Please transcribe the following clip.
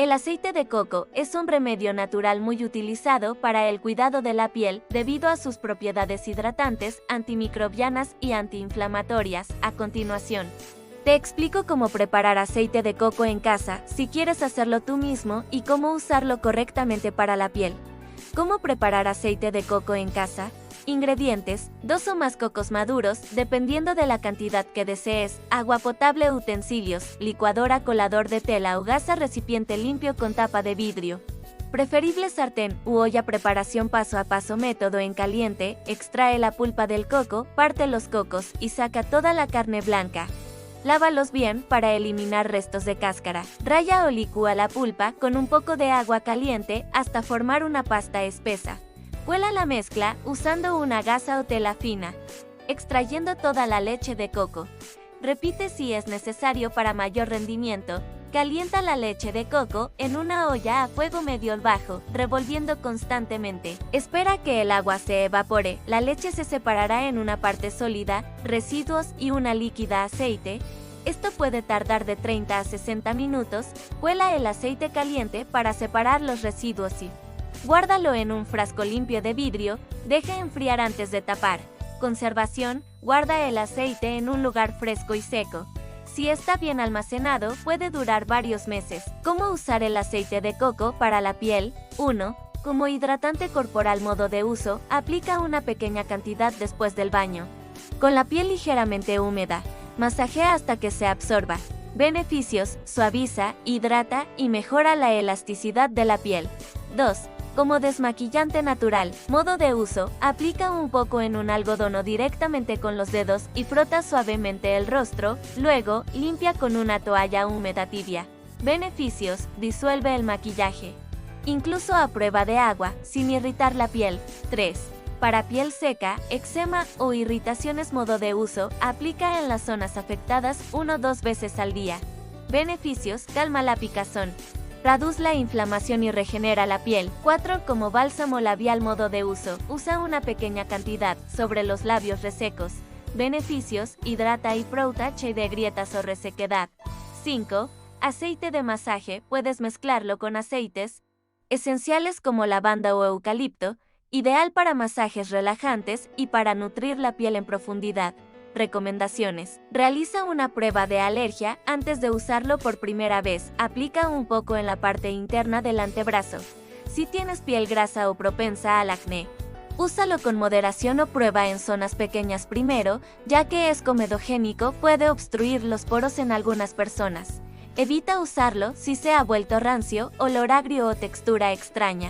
El aceite de coco es un remedio natural muy utilizado para el cuidado de la piel debido a sus propiedades hidratantes, antimicrobianas y antiinflamatorias. A continuación, te explico cómo preparar aceite de coco en casa si quieres hacerlo tú mismo y cómo usarlo correctamente para la piel. ¿Cómo preparar aceite de coco en casa? Ingredientes: 2 o más cocos maduros, dependiendo de la cantidad que desees, agua potable, utensilios, licuadora, colador de tela o gasa, recipiente limpio con tapa de vidrio. Preferible sartén u olla. Preparación paso a paso. Método: en caliente, extrae la pulpa del coco, parte los cocos y saca toda la carne blanca. Lávalos bien para eliminar restos de cáscara. Raya o licúa la pulpa con un poco de agua caliente hasta formar una pasta espesa. Cuela la mezcla usando una gasa o tela fina, extrayendo toda la leche de coco. Repite si es necesario para mayor rendimiento. Calienta la leche de coco en una olla a fuego medio o bajo, revolviendo constantemente. Espera que el agua se evapore. La leche se separará en una parte sólida, residuos y una líquida aceite. Esto puede tardar de 30 a 60 minutos. Cuela el aceite caliente para separar los residuos y guárdalo en un frasco limpio de vidrio. Deja enfriar antes de tapar. Conservación: guarda el aceite en un lugar fresco y seco. Si está bien almacenado, puede durar varios meses. ¿Cómo usar el aceite de coco para la piel? 1. Como hidratante corporal. Modo de uso: aplica una pequeña cantidad después del baño. Con la piel ligeramente húmeda, masajea hasta que se absorba. Beneficios: suaviza, hidrata y mejora la elasticidad de la piel. 2. Como desmaquillante natural. Modo de uso: aplica un poco en un algodón o directamente con los dedos y frota suavemente el rostro, luego limpia con una toalla húmeda tibia. Beneficios: disuelve el maquillaje, incluso a prueba de agua, sin irritar la piel. 3. Para piel seca, eczema o irritaciones. Modo de uso: aplica en las zonas afectadas 1 o 2 veces al día. Beneficios: calma la picazón, reduce la inflamación y regenera la piel. 4. Como bálsamo labial. Modo de uso: usa una pequeña cantidad sobre los labios resecos. Beneficios: hidrata y protege de grietas o resequedad. 5. Aceite de masaje. Puedes mezclarlo con aceites esenciales como lavanda o eucalipto, ideal para masajes relajantes y para nutrir la piel en profundidad. Recomendaciones: realiza una prueba de alergia antes de usarlo por primera vez. Aplica un poco en la parte interna del antebrazo. Si tienes piel grasa o propensa al acné, úsalo con moderación o prueba en zonas pequeñas primero, ya que es comedogénico, puede obstruir los poros en algunas personas. Evita usarlo si se ha vuelto rancio, olor agrio o textura extraña.